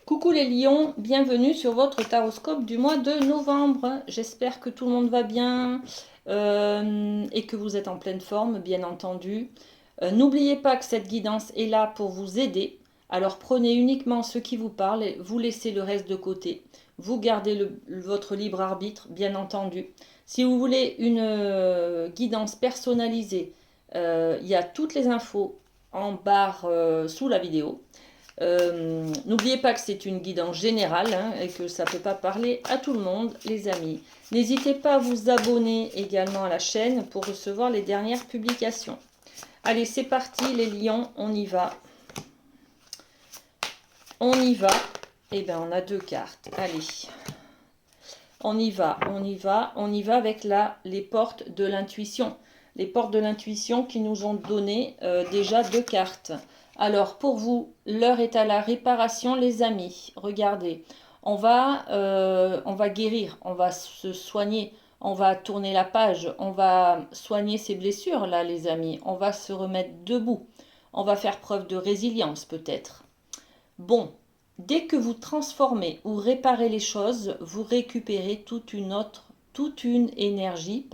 Coucou les lions, bienvenue sur votre taroscope du mois de novembre. J'espère que tout le monde va bien et que vous êtes en pleine forme, bien entendu. N'oubliez pas que cette guidance est là pour vous aider. Alors prenez uniquement ce qui vous parle et vous laissez le reste de côté. Vous gardez votre libre arbitre, bien entendu. Si vous voulez une guidance personnalisée, il y a toutes les infos en barre sous la vidéo. N'oubliez pas que c'est une guidance générale et que ça ne peut pas parler à tout le monde, les amis. N'hésitez pas à vous abonner également à la chaîne pour recevoir les dernières publications. Allez, c'est parti les lions, on y va. On y va. Eh bien, on a deux cartes. Allez. On y va, on y va, on y va avec les portes de l'intuition. Les portes de l'intuition qui nous ont donné déjà deux cartes. Alors, pour vous, l'heure est à la réparation, les amis. Regardez, on va guérir, on va se soigner, on va tourner la page, on va soigner ses blessures, là, les amis. On va se remettre debout. On va faire preuve de résilience, peut-être. Bon, dès que vous transformez ou réparez les choses, vous récupérez toute une énergie,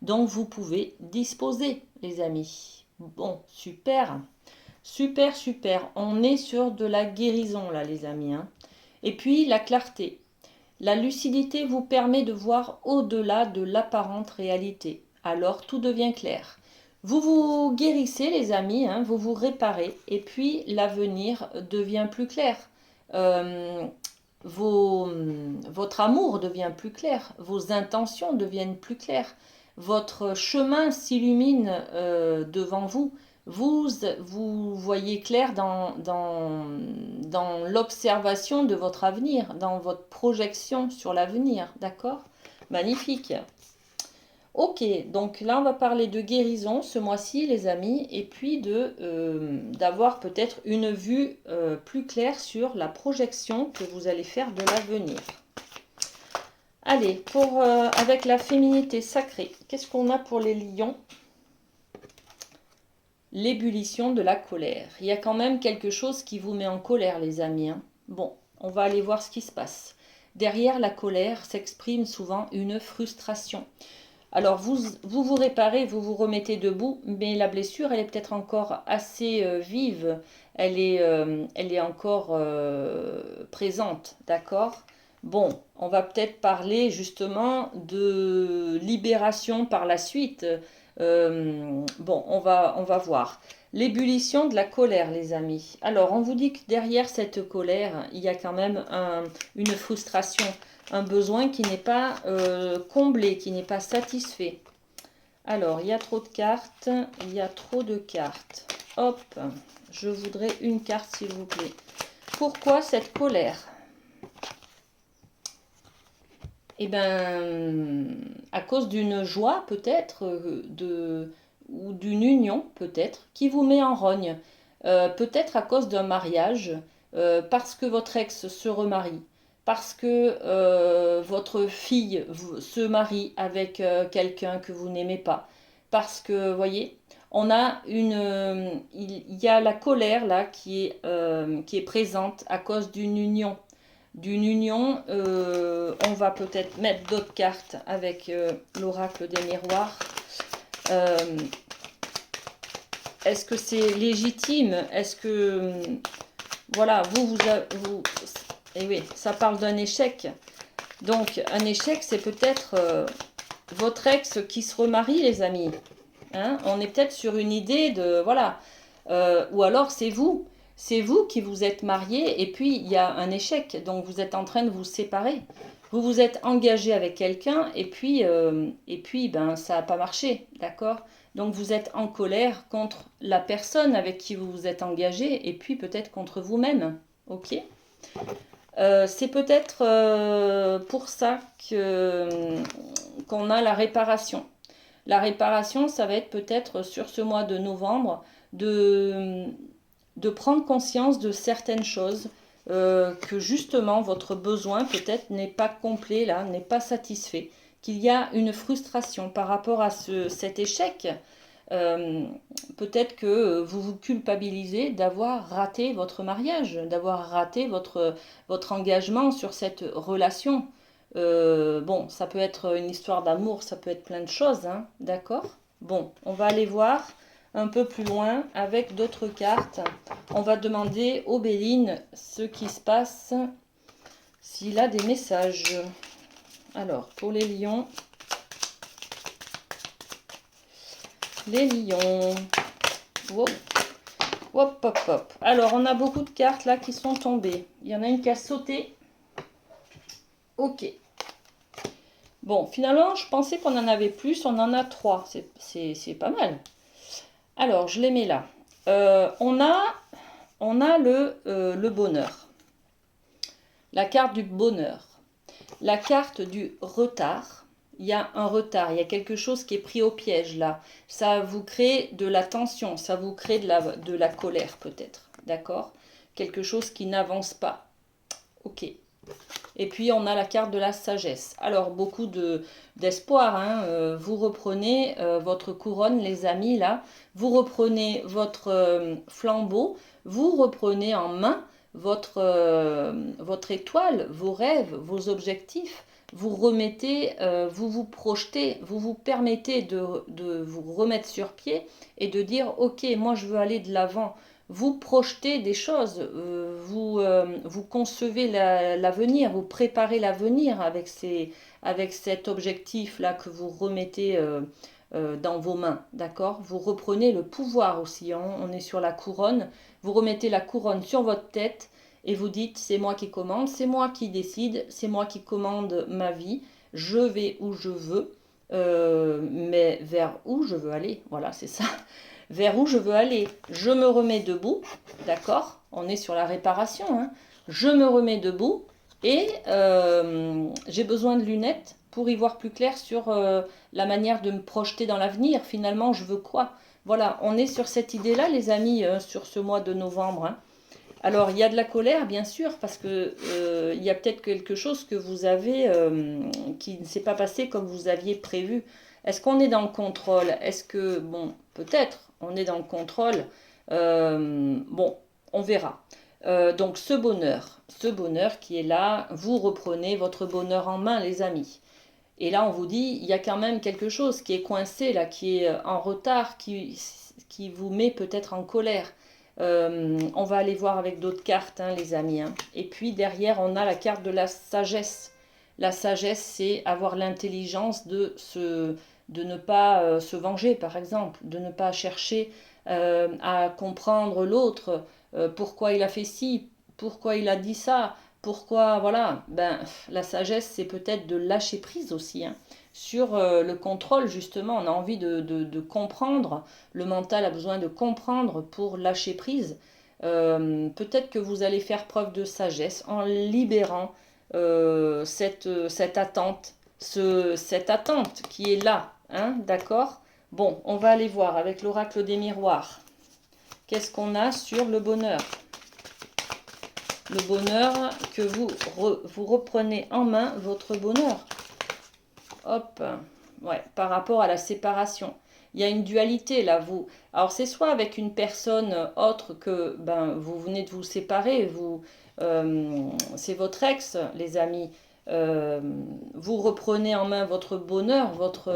dont vous pouvez disposer, les amis. Bon, super. Super, super. On est sur de la guérison là, les amis. Et puis, la clarté. La lucidité vous permet de voir au-delà de l'apparente réalité. Alors, tout devient clair. Vous vous guérissez, les amis, vous vous réparez. Et puis, l'avenir devient plus clair. Euh, votre amour devient plus clair. Vos intentions deviennent plus claires. Votre chemin s'illumine devant vous. Vous voyez clair dans l'observation de votre avenir, dans votre projection sur l'avenir, d'accord? Magnifique. Ok, donc là on va parler de guérison ce mois-ci les amis, et puis d'avoir peut-être une vue plus claire sur la projection que vous allez faire de l'avenir. Allez, avec la féminité sacrée, qu'est-ce qu'on a pour les lions? L'ébullition de la colère. Il y a quand même quelque chose qui vous met en colère, les amis. Bon, on va aller voir ce qui se passe. Derrière la colère s'exprime souvent une frustration. Alors, vous réparez, vous vous remettez debout, mais la blessure, elle est peut-être encore assez vive. Elle est encore présente, d'accord? Bon, on va peut-être parler justement de libération par la suite. Bon, on va voir. L'ébullition de la colère, les amis. Alors, on vous dit que derrière cette colère, il y a quand même une frustration, un besoin qui n'est pas comblé, qui n'est pas satisfait. Alors, il y a trop de cartes, il y a trop de cartes. Hop, je voudrais une carte, s'il vous plaît. Pourquoi cette colère? Eh bien, à cause d'une joie peut-être, ou d'une union peut-être, qui vous met en rogne. Peut-être à cause d'un mariage, parce que votre ex se remarie, parce que votre fille se marie avec quelqu'un que vous n'aimez pas. Parce que, voyez, il y a la colère là qui est présente à cause d'une union. On va peut-être mettre d'autres cartes avec l'oracle des miroirs. Euh, Est-ce que c'est légitime? Est-ce que, voilà, et oui, ça parle d'un échec. Donc, un échec, c'est peut-être votre ex qui se remarie, les amis. On est peut-être sur une idée de, voilà, ou alors c'est vous. C'est vous qui vous êtes marié et puis il y a un échec, donc vous êtes en train de vous séparer. Vous vous êtes engagé avec quelqu'un et puis ben, ça n'a pas marché, d'accord? Donc vous êtes en colère contre la personne avec qui vous vous êtes engagé et puis peut-être contre vous-même, ok? C'est peut-être pour ça qu'on a la réparation. La réparation, ça va être peut-être sur ce mois de novembre de prendre conscience de certaines choses, que justement votre besoin peut-être n'est pas complet là, n'est pas satisfait, qu'il y a une frustration par rapport à cet échec. Peut-être que vous vous culpabilisez d'avoir raté votre mariage, d'avoir raté votre engagement sur cette relation. Bon, ça peut être une histoire d'amour, ça peut être plein de choses, hein, d'accord? Bon, on va aller voir un peu plus loin avec d'autres cartes. On va demander au Béline ce qui se passe, s'il a des messages. Alors, pour les lions, wow. Hop, hop, hop. Alors, on a beaucoup de cartes là qui sont tombées. Il y en a une qui a sauté. Ok. Bon, finalement, je pensais qu'on en avait plus. On en a 3. C'est pas mal. Alors, je les mets là. On a le bonheur. La carte du bonheur. La carte du retard. Il y a un retard, il y a quelque chose qui est pris au piège là. Ça vous crée de la tension, ça vous crée de la colère peut-être. D'accord? Quelque chose qui n'avance pas. Ok. Et puis on a la carte de la sagesse. Alors beaucoup d'espoir. Hein. Vous reprenez votre couronne, les amis, là. Vous reprenez votre flambeau. Vous reprenez en main votre étoile, vos rêves, vos objectifs. Vous remettez, vous vous projetez, vous vous permettez de vous remettre sur pied et de dire, ok, moi je veux aller de l'avant. Vous projetez des choses, vous concevez l'avenir, vous préparez l'avenir avec cet objectif-là que vous remettez dans vos mains, d'accord? Vous reprenez le pouvoir aussi, hein, on est sur la couronne, vous remettez la couronne sur votre tête et vous dites, c'est moi qui commande, c'est moi qui décide, c'est moi qui commande ma vie, je vais où je veux, mais vers où je veux aller, voilà, c'est ça. Vers où je veux aller. Je me remets debout, d'accord? On est sur la réparation. Hein. Je me remets debout et j'ai besoin de lunettes pour y voir plus clair sur la manière de me projeter dans l'avenir. Finalement, je veux quoi? Voilà, on est sur cette idée-là, les amis, sur ce mois de novembre. Hein. Alors, il y a de la colère, bien sûr, parce que il y a peut-être quelque chose que vous avez qui ne s'est pas passé comme vous aviez prévu. Est-ce qu'on est dans le contrôle? Est-ce que, bon, peut-être, on est dans le contrôle. Bon, on verra. Donc, ce bonheur qui est là, vous reprenez votre bonheur en main, les amis. Et là, on vous dit, il y a quand même quelque chose qui est coincé, là, qui est en retard, qui vous met peut-être en colère. On va aller voir avec d'autres cartes, hein, les amis. Hein. Et puis derrière, on a la carte de la sagesse. La sagesse, c'est avoir l'intelligence de ne pas se venger, par exemple, de ne pas chercher à comprendre l'autre, pourquoi il a fait ci, pourquoi il a dit ça, pourquoi, voilà. Ben, la sagesse, c'est peut-être de lâcher prise aussi, hein, sur le contrôle, justement. On a envie de comprendre. Le mental a besoin de comprendre pour lâcher prise. Peut-être que vous allez faire preuve de sagesse en libérant cette attente, cette attente qui est là, hein, d'accord? Bon, on va aller voir avec l'oracle des miroirs. Qu'est-ce qu'on a sur le bonheur? Le bonheur que vous reprenez en main, votre bonheur. Hop, ouais, par rapport à la séparation. Il y a une dualité là, vous. Alors c'est soit avec une personne autre que ben vous venez de vous séparer, c'est votre ex, les amis. Vous reprenez en main votre bonheur, votre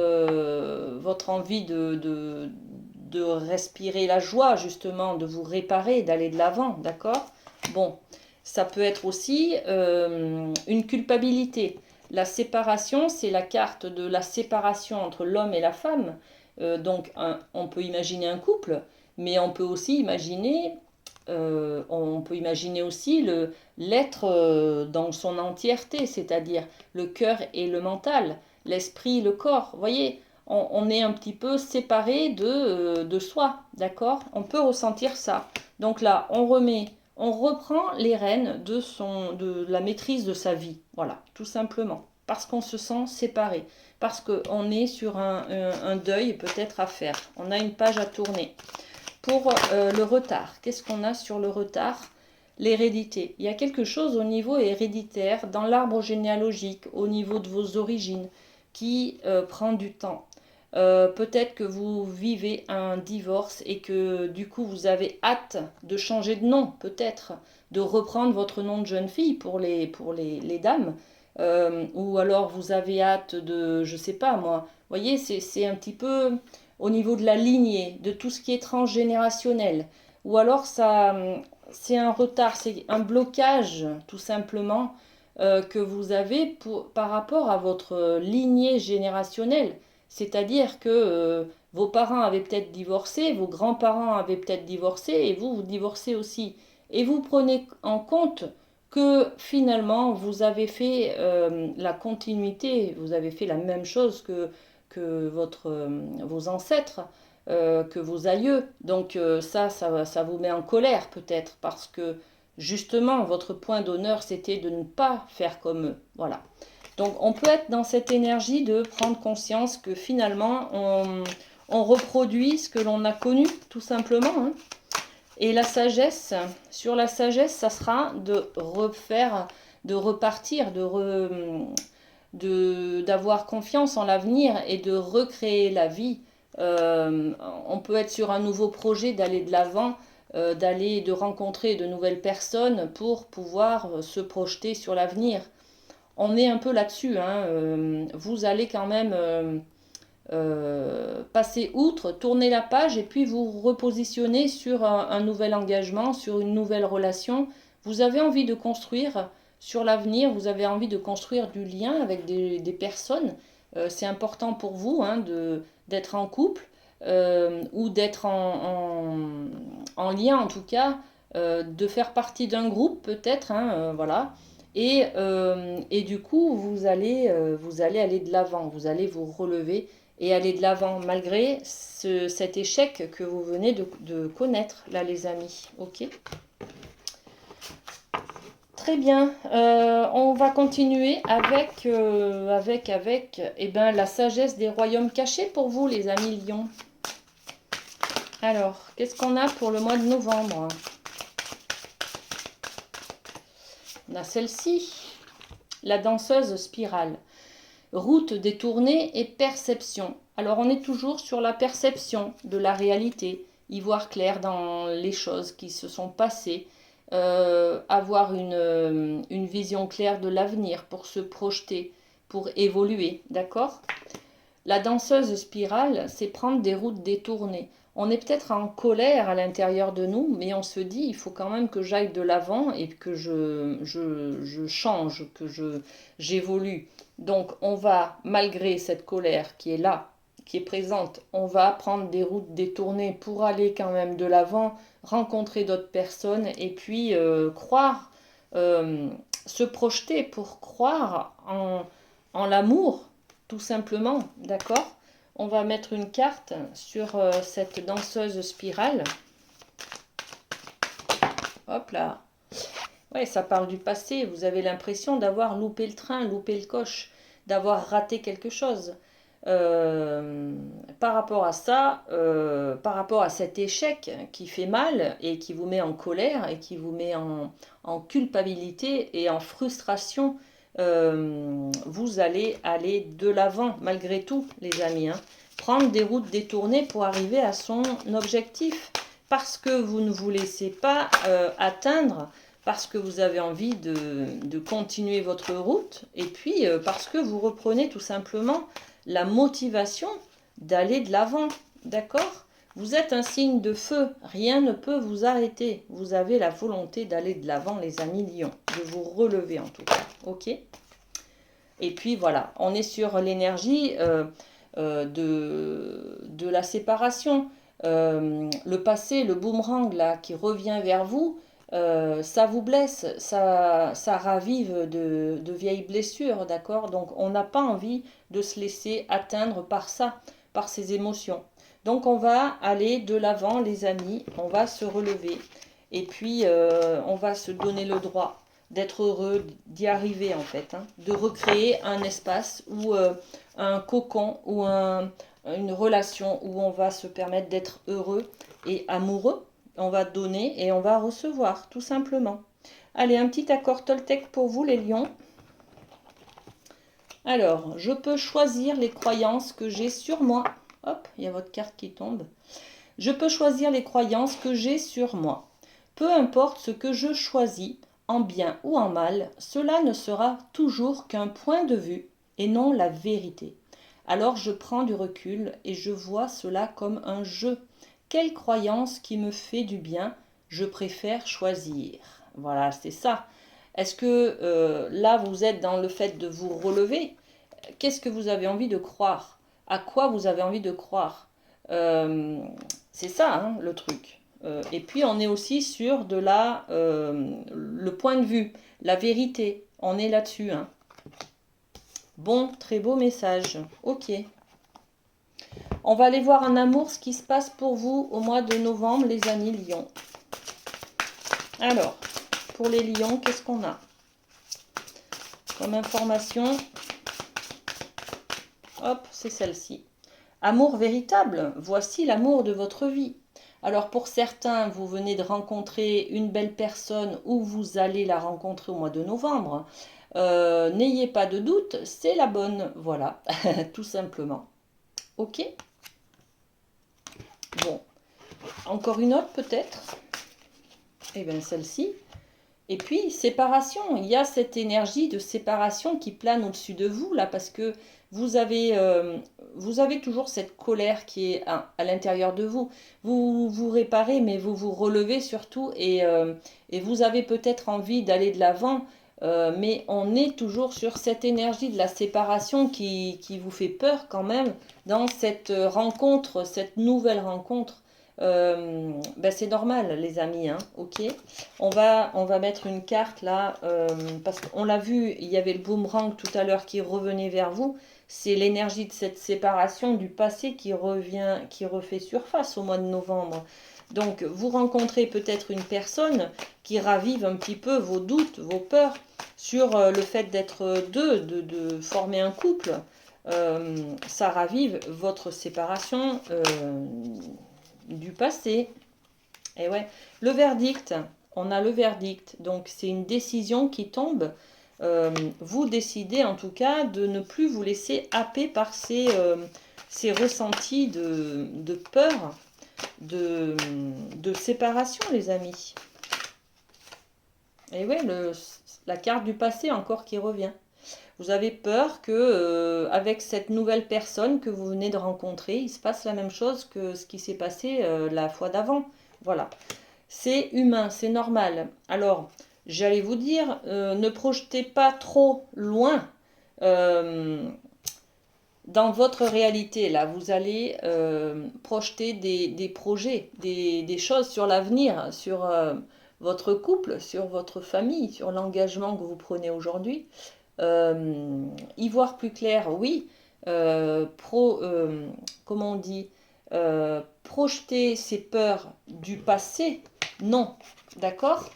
envie de respirer la joie, justement, de vous réparer, d'aller de l'avant, d'accord? Bon, ça peut être aussi une culpabilité. La séparation, c'est la carte de la séparation entre l'homme et la femme. Donc, on peut imaginer un couple, mais on peut imaginer aussi l'être dans son entièreté, c'est-à-dire le cœur et le mental, l'esprit, le corps. Vous voyez, on est un petit peu séparé de soi, d'accord? On peut ressentir ça. Donc là, on reprend les rênes de la maîtrise de sa vie. Voilà, tout simplement. Parce qu'on se sent séparé. Parce qu'on est sur un deuil peut-être à faire. On a une page à tourner. Pour le retard, qu'est-ce qu'on a sur le retard? L'hérédité. Il y a quelque chose au niveau héréditaire, dans l'arbre généalogique, au niveau de vos origines, qui prend du temps. Peut-être que vous vivez un divorce et que du coup vous avez hâte de changer de nom, peut-être, de reprendre votre nom de jeune fille pour les dames. Ou alors vous avez hâte de, je sais pas moi, vous voyez, c'est un petit peu au niveau de la lignée, de tout ce qui est transgénérationnel. Ou alors ça, c'est un retard, c'est un blocage tout simplement que vous avez par rapport à votre lignée générationnelle. C'est-à-dire que vos parents avaient peut-être divorcé, vos grands-parents avaient peut-être divorcé, et vous, vous divorcez aussi. Et vous prenez en compte que finalement, vous avez fait la continuité, vous avez fait la même chose que vos ancêtres, que vos aïeux. Donc ça vous met en colère peut-être, parce que justement, votre point d'honneur, c'était de ne pas faire comme eux. Voilà. Donc on peut être dans cette énergie de prendre conscience que finalement on reproduit ce que l'on a connu tout simplement. Hein. Et la sagesse, sur la sagesse, ça sera de refaire, de repartir, d'avoir confiance en l'avenir et de recréer la vie. On peut être sur un nouveau projet, d'aller de l'avant, de rencontrer de nouvelles personnes pour pouvoir se projeter sur l'avenir. On est un peu là-dessus. Hein. Vous allez quand même passer outre, tourner la page et puis vous repositionner sur un nouvel engagement, sur une nouvelle relation. Vous avez envie de construire sur l'avenir, vous avez envie de construire du lien avec des personnes. C'est important pour vous hein, d'être en couple ou d'être en lien en tout cas, de faire partie d'un groupe peut-être, hein, voilà. Et du coup, vous allez aller de l'avant, vous allez vous relever et aller de l'avant malgré cet échec que vous venez de connaître, là les amis. Ok. Très bien. On va continuer avec eh ben, la sagesse des royaumes cachés pour vous, les amis lions. Alors, qu'est-ce qu'on a pour le mois de novembre? On a celle-ci, la danseuse spirale. Route détournée et perception. Alors on est toujours sur la perception de la réalité, y voir clair dans les choses qui se sont passées, avoir une vision claire de l'avenir pour se projeter, pour évoluer, d'accord? La danseuse spirale, c'est prendre des routes détournées. On est peut-être en colère à l'intérieur de nous, mais on se dit, il faut quand même que j'aille de l'avant et que je change, j'évolue. Donc on va, malgré cette colère qui est là, qui est présente, on va prendre des routes détournées pour aller quand même de l'avant, rencontrer d'autres personnes et puis croire, se projeter pour croire en l'amour tout simplement, d'accord? On va mettre une carte sur cette danseuse spirale. Hop là. Ouais, ça parle du passé. Vous avez l'impression d'avoir loupé le train, loupé le coche, d'avoir raté quelque chose. Par rapport à ça, par rapport à cet échec qui fait mal et qui vous met en colère et qui vous met en culpabilité et en frustration, vous allez aller de l'avant malgré tout, les amis. Hein. Prendre des routes détournées pour arriver à son objectif. Parce que vous ne vous laissez pas atteindre, parce que vous avez envie de continuer votre route, et puis parce que vous reprenez tout simplement la motivation d'aller de l'avant. D'accord? Vous êtes un signe de feu, rien ne peut vous arrêter. Vous avez la volonté d'aller de l'avant, les amis lions, de vous relever en tout cas. Ok? Et puis voilà, on est sur l'énergie de la séparation. Le passé, le boomerang là, qui revient vers vous, ça vous blesse, ça ravive de vieilles blessures, d'accord? Donc on n'a pas envie de se laisser atteindre par ça, par ces émotions. Donc on va aller de l'avant, les amis, on va se relever et puis on va se donner le droit d'être heureux, d'y arriver en fait, hein, de recréer un espace ou un cocon ou une relation où on va se permettre d'être heureux et amoureux. On va donner et on va recevoir, tout simplement. Allez, un petit accord Toltec pour vous, les lions. Alors, je peux choisir les croyances que j'ai sur moi. Hop, il y a votre carte qui tombe. Je peux choisir les croyances que j'ai sur moi. Peu importe ce que je choisis, en bien ou en mal, cela ne sera toujours qu'un point de vue et non la vérité. Alors je prends du recul et je vois cela comme un jeu. Quelle croyance qui me fait du bien, je préfère choisir. Voilà, c'est ça. Est-ce que là, vous êtes dans le fait de vous relever? Qu'est-ce que vous avez envie de croire? À quoi vous avez envie de croire? Euh, c'est ça, hein, le truc. Et puis, on est aussi sur le point de vue, la vérité. On est là-dessus, hein. Bon, très beau message. Ok. On va aller voir en amour ce qui se passe pour vous au mois de novembre, les amis Lions. Alors, pour les Lions, qu'est-ce qu'on a comme information? Hop, c'est celle-ci. Amour véritable, voici l'amour de votre vie. Alors pour certains, vous venez de rencontrer une belle personne ou vous allez la rencontrer au mois de novembre. N'ayez pas de doute, c'est la bonne. Voilà, tout simplement. Ok. Bon, encore une autre peut-être. Eh bien celle-ci. Et puis, séparation, il y a cette énergie de séparation qui plane au-dessus de vous, là, parce que vous avez, vous avez toujours cette colère qui est à l'intérieur de vous. Vous vous réparez, mais vous vous relevez surtout, et vous avez peut-être envie d'aller de l'avant, mais on est toujours sur cette énergie de la séparation qui vous fait peur quand même dans cette rencontre, cette nouvelle rencontre. Ben c'est normal, les amis, hein, ok. On va mettre une carte là, parce qu'on l'a vu, il y avait le boomerang tout à l'heure qui revenait vers vous. C'est l'énergie de cette séparation du passé qui revient, qui refait surface au mois de novembre. Donc, vous rencontrez peut-être une personne qui ravive un petit peu vos doutes, vos peurs sur le fait d'être deux, de former un couple. Ça ravive votre séparation du passé. Et ouais, le verdict, on a le verdict. Donc c'est une décision qui tombe. Vous décidez en tout cas de ne plus vous laisser happer par ces ressentis de peur, de séparation, les amis. Et ouais, la carte du passé encore qui revient. Vous avez peur que avec cette nouvelle personne que vous venez de rencontrer, il se passe la même chose que ce qui s'est passé la fois d'avant. Voilà. C'est humain, c'est normal. Alors, j'allais vous dire, ne projetez pas trop loin dans votre réalité. Là, vous allez projeter des projets, des choses sur l'avenir, sur votre couple, sur votre famille, sur l'engagement que vous prenez aujourd'hui. Y voir plus clair, oui. Comment on dit, projeter ses peurs du passé, non. D'accord.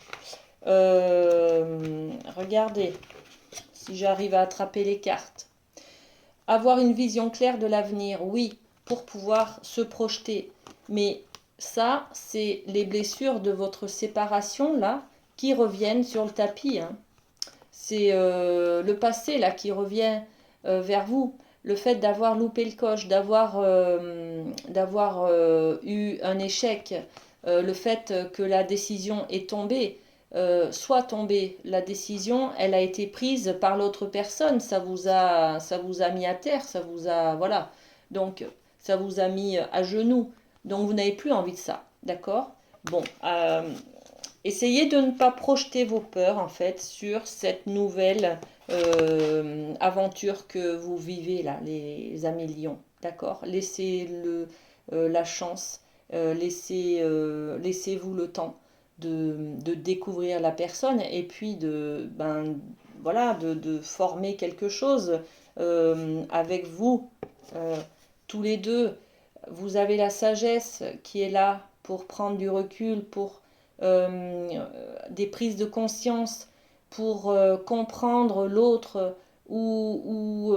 Regardez, si j'arrive à attraper les cartes. Avoir une vision claire de l'avenir, oui, pour pouvoir se projeter. Mais ça, c'est les blessures de votre séparation, là, qui reviennent sur le tapis, hein. C'est le passé là qui revient vers vous. Le fait d'avoir loupé le coche, d'avoir eu un échec, le fait que la décision est tombée, soit tombée. La décision, elle a été prise par l'autre personne. Ça vous a mis à terre, ça vous a, voilà. Donc, ça vous a mis à genoux. Donc, vous n'avez plus envie de ça, d'accord? Bon, essayez de ne pas projeter vos peurs en fait sur cette nouvelle aventure que vous vivez là, les amis lions. D'accord. Laissez la chance, laissez-vous le temps de découvrir la personne et puis voilà, de former quelque chose avec vous tous les deux. Vous avez la sagesse qui est là pour prendre du recul, pour des prises de conscience, pour comprendre l'autre ou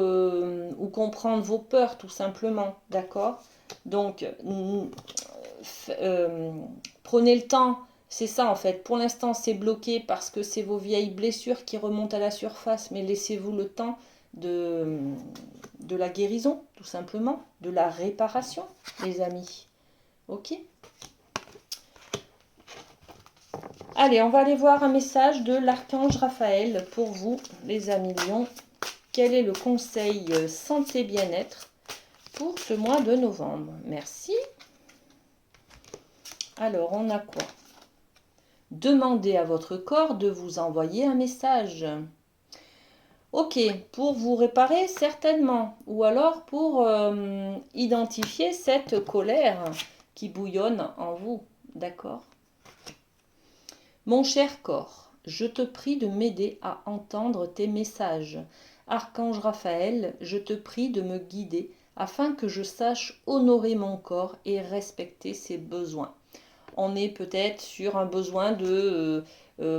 comprendre vos peurs tout simplement, d'accord? Donc, prenez le temps, c'est ça en fait. Pour l'instant, c'est bloqué parce que c'est vos vieilles blessures qui remontent à la surface, mais laissez-vous le temps de la guérison, tout simplement, de la réparation, les amis. Ok? Allez, on va aller voir un message de l'archange Raphaël pour vous, les amis Lions. Quel est le conseil santé bien-être pour ce mois de novembre? Merci. Alors, on a quoi? Demandez à votre corps de vous envoyer un message. Ok, pour vous réparer certainement, ou alors pour identifier cette colère qui bouillonne en vous, d'accord? Mon cher corps, je te prie de m'aider à entendre tes messages. Archange Raphaël, je te prie de me guider afin que je sache honorer mon corps et respecter ses besoins. On est peut-être sur un besoin de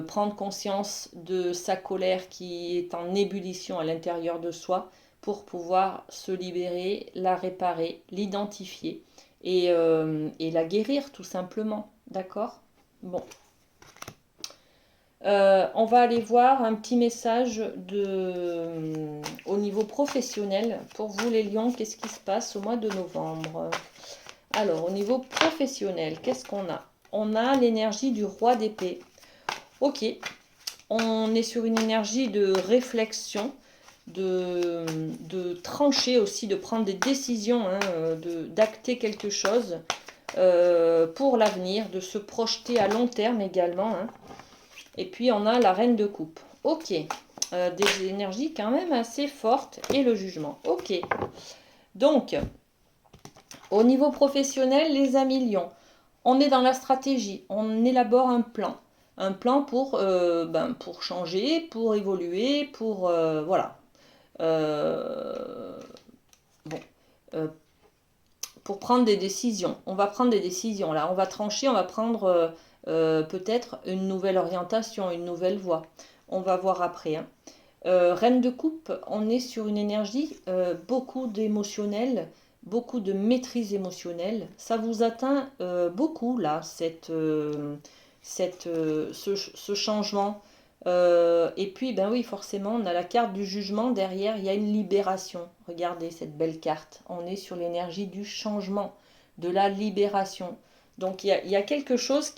prendre conscience de sa colère qui est en ébullition à l'intérieur de soi pour pouvoir se libérer, la réparer, l'identifier et la guérir tout simplement. D'accord? Bon. On va aller voir un petit message au niveau professionnel. Pour vous les lions, qu'est-ce qui se passe au mois de novembre? Alors, au niveau professionnel, qu'est-ce qu'on a? On a l'énergie du roi d'épée. Ok, on est sur une énergie de réflexion, de trancher aussi, de prendre des décisions, hein, d'acter quelque chose pour l'avenir, de se projeter à long terme également. Hein. Et puis, on a la reine de coupe. Ok, des énergies quand même assez fortes et le jugement. Ok, donc... Au niveau professionnel, les amis lions, on est dans la stratégie, on élabore un plan. Un plan pour changer, pour évoluer, pour... voilà. Bon. Pour prendre des décisions. On va prendre des décisions. Là, on va trancher, on va prendre peut-être une nouvelle orientation, une nouvelle voie. On va voir après. Hein. Reine de coupe, on est sur une énergie beaucoup d'émotionnel, beaucoup de maîtrise émotionnelle. Ça vous atteint beaucoup là, ce changement. Et puis, ben oui, forcément, on a la carte du jugement. Derrière, il y a une libération. Regardez cette belle carte. On est sur l'énergie du changement, de la libération. Donc il y a quelque chose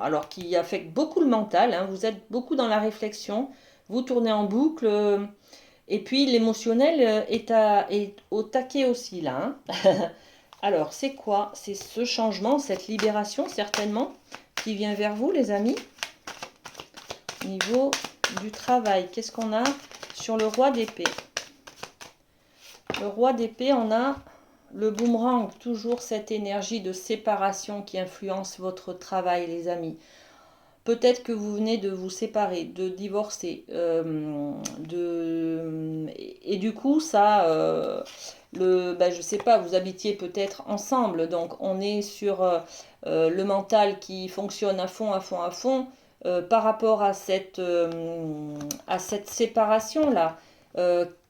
alors qui affecte beaucoup le mental. Hein. Vous êtes beaucoup dans la réflexion, vous tournez en boucle, et puis l'émotionnel est au taquet aussi là. Hein. Alors c'est quoi? C'est ce changement, cette libération certainement qui vient vers vous les amis. Au niveau du travail, qu'est-ce qu'on a sur le roi d'épée? Le roi d'épée, on a le boomerang, toujours cette énergie de séparation qui influence votre travail, les amis. Peut-être que vous venez de vous séparer, de divorcer, et du coup, ça, je sais pas, vous habitiez peut-être ensemble, donc on est sur le mental qui fonctionne à fond, à fond, à fond, par rapport à cette séparation-là.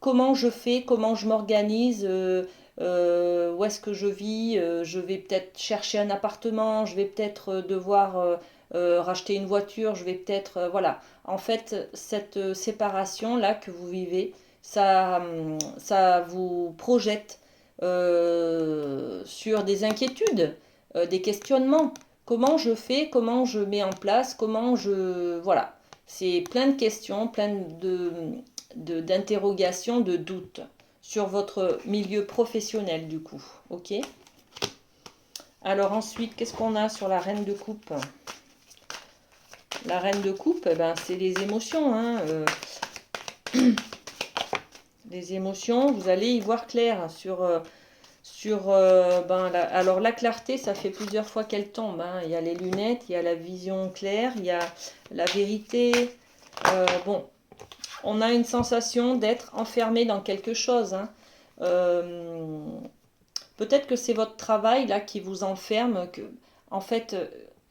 Comment je fais, comment je m'organise, où est-ce que je vis, je vais peut-être chercher un appartement, je vais peut-être devoir racheter une voiture, je vais peut-être... voilà. En fait, cette séparation-là que vous vivez, ça vous projette sur des inquiétudes, des questionnements. Comment je fais, comment je mets en place, comment je... Voilà. C'est plein de questions, plein d'interrogations, de doutes sur votre milieu professionnel du coup. Ok? Alors ensuite, qu'est-ce qu'on a sur la reine de coupe? La reine de coupe, c'est les émotions. Hein, les émotions, vous allez y voir clair alors la clarté, ça fait plusieurs fois qu'elle tombe. Hein. Il y a les lunettes, il y a la vision claire, il y a la vérité. Bon, on a une sensation d'être enfermé dans quelque chose. Hein. Peut-être que c'est votre travail là qui vous enferme, en fait,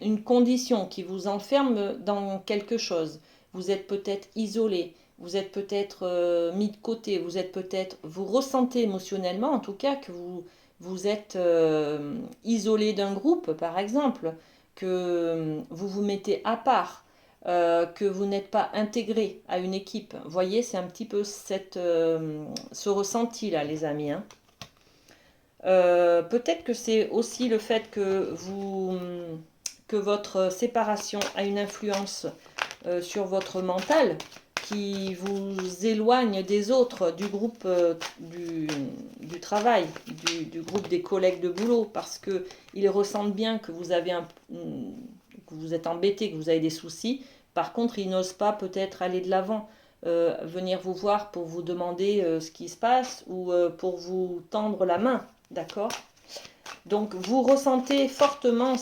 une condition qui vous enferme dans quelque chose. Vous êtes peut-être isolé, vous êtes peut-être mis de côté, vous ressentez émotionnellement, en tout cas, que vous êtes isolé d'un groupe, par exemple, que vous vous mettez à part. que vous n'êtes pas intégré à une équipe. Vous voyez, c'est un petit peu ce ressenti-là, les amis. Hein. Peut-être que c'est aussi le fait que votre séparation a une influence sur votre mental qui vous éloigne des autres, du groupe du travail, du groupe des collègues de boulot, parce qu'ils ressentent bien que vous avez que vous êtes embêté, que vous avez des soucis. Par contre, ils n'osent pas peut-être aller de l'avant, venir vous voir pour vous demander ce qui se passe ou pour vous tendre la main, d'accord? Donc, vous ressentez fortement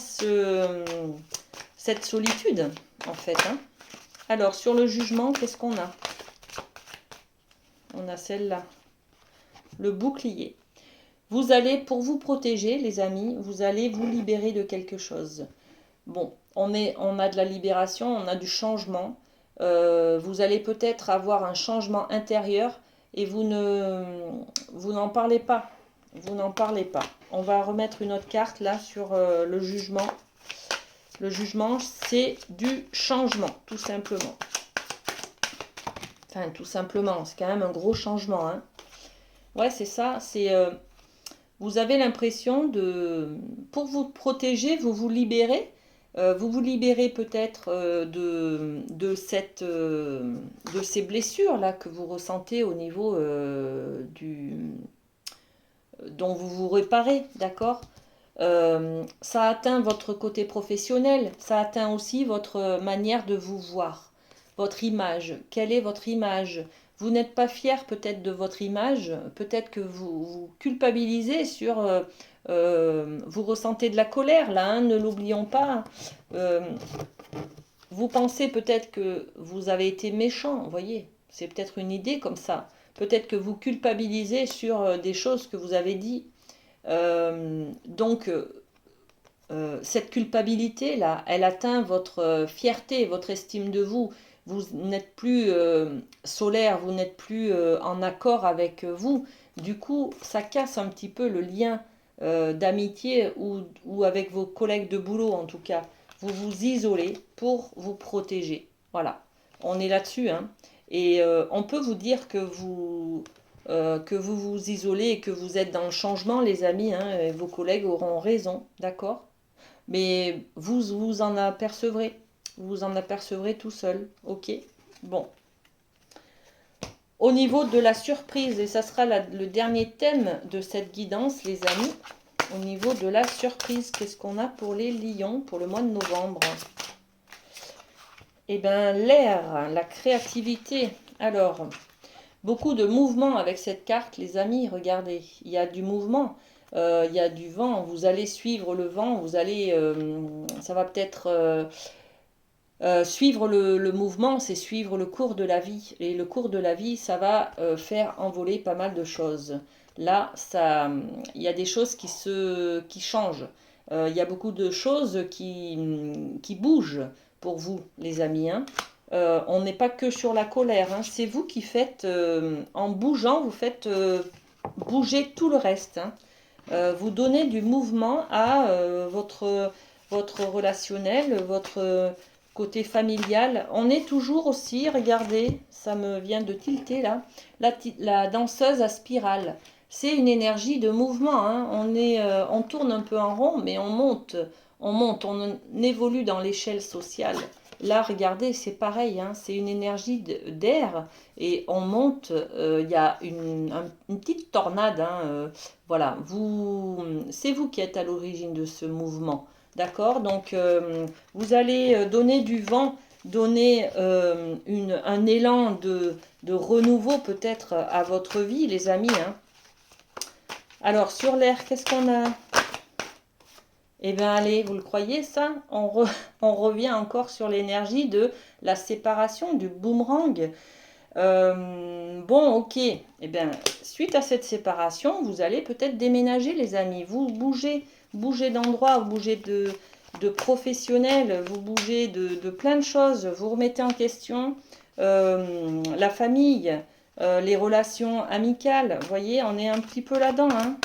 cette solitude, en fait. Hein. Alors, sur le jugement, qu'est-ce qu'on a? On a celle-là. Le bouclier. Vous allez, pour vous protéger, les amis, vous allez vous libérer de quelque chose. Bon, on a de la libération, on a du changement. Vous allez peut-être avoir un changement intérieur et vous n'en parlez pas. Vous n'en parlez pas. On va remettre une autre carte là sur le jugement. Le jugement, c'est du changement, tout simplement. Enfin, tout simplement, c'est quand même un gros changement. Hein. Ouais, c'est ça. Vous avez l'impression pour vous protéger, vous vous libérez. Vous vous libérez peut-être de ces blessures-là que vous ressentez au niveau dont vous vous réparez, d'accord? Ça atteint votre côté professionnel, ça atteint aussi votre manière de vous voir, votre image. Quelle est votre image? Vous n'êtes pas fier peut-être de votre image, peut-être que vous culpabilisez vous ressentez de la colère là, hein, ne l'oublions pas. Vous pensez peut-être que vous avez été méchant, vous voyez, c'est peut-être une idée comme ça. Peut-être que vous culpabilisez sur des choses que vous avez dit. Donc, cette culpabilité-là, elle atteint votre fierté, votre estime de vous. Vous n'êtes plus solaire, vous n'êtes plus en accord avec vous. Du coup, ça casse un petit peu le lien d'amitié ou avec vos collègues de boulot en tout cas. Vous vous isolez pour vous protéger. Voilà, on est là-dessus. Hein. Et on peut vous dire que vous vous isolez et que vous êtes dans le changement, les amis, hein, et vos collègues auront raison, d'accord? Mais vous en apercevrez. Vous en apercevrez tout seul, ok? Bon. Au niveau de la surprise, et ça sera le dernier thème de cette guidance, les amis, au niveau de la surprise, qu'est-ce qu'on a pour les lions pour le mois de novembre? Eh bien, l'air, la créativité. Alors, beaucoup de mouvement avec cette carte, les amis, regardez, il y a du mouvement, il y a du vent, vous allez suivre le vent, vous allez, ça va peut-être suivre le mouvement, c'est suivre le cours de la vie, et le cours de la vie, ça va faire envoler pas mal de choses. Là, il y a des choses qui changent, il y a beaucoup de choses qui bougent pour vous, les amis, hein. On n'est pas que sur la colère, hein. C'est vous qui faites, en bougeant, vous faites bouger tout le reste. Hein. Vous donnez du mouvement à votre relationnel, votre côté familial. On est toujours aussi, regardez, ça me vient de tilter là, la danseuse à spirale. C'est une énergie de mouvement. Hein. On tourne un peu en rond, mais on monte, on évolue dans l'échelle sociale. Là, regardez, c'est pareil, hein, c'est une énergie d'air et on monte, il y a une petite tornade. Hein, voilà, c'est vous qui êtes à l'origine de ce mouvement. D'accord? Donc, vous allez donner du vent, donner un élan de renouveau peut-être à votre vie, les amis. Hein. Alors, sur l'air, qu'est-ce qu'on a? Eh bien, allez, vous le croyez, ça? On revient encore sur l'énergie de la séparation, du boomerang. Bon, ok. Eh bien, suite à cette séparation, vous allez peut-être déménager, les amis. Vous bougez d'endroit, vous bougez de professionnel, vous bougez de plein de choses. Vous remettez en question la famille, les relations amicales. Vous voyez, on est un petit peu là-dedans, hein.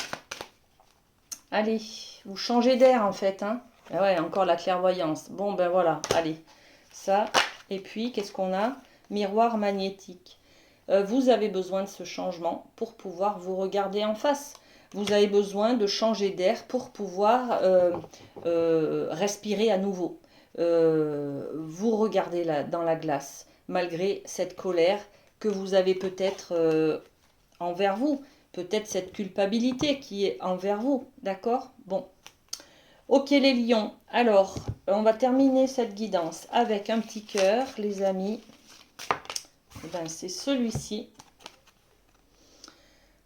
Allez, vous changez d'air en fait, hein. Ah ouais, encore la clairvoyance. Bon, ben voilà, allez. Ça, Et puis, qu'est-ce qu'on a? Miroir magnétique. Vous avez besoin de ce changement pour pouvoir vous regarder en face. Vous avez besoin de changer d'air pour pouvoir respirer à nouveau. Vous regardez dans la glace, malgré cette colère que vous avez peut-être envers vous, peut-être cette culpabilité qui est envers vous, d'accord? Bon. Ok les lions, alors on va terminer cette guidance avec un petit cœur, les amis. Eh ben, c'est celui-ci.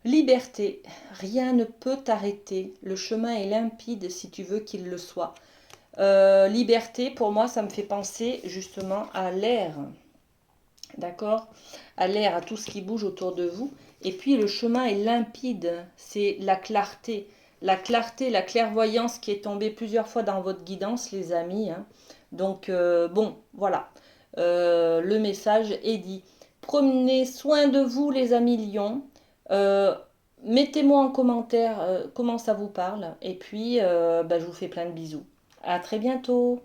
Liberté, rien ne peut t'arrêter, le chemin est limpide si tu veux qu'il le soit. Liberté, pour moi, ça me fait penser justement à l'air, d'accord? À l'air, à tout ce qui bouge autour de vous. Et puis le chemin est limpide, c'est la clarté, la clairvoyance qui est tombée plusieurs fois dans votre guidance, les amis. Hein. Donc, bon, voilà, le message est dit. Prenez soin de vous, les amis lions. Euh, Mettez-moi en commentaire comment ça vous parle. Et puis, je vous fais plein de bisous. À très bientôt.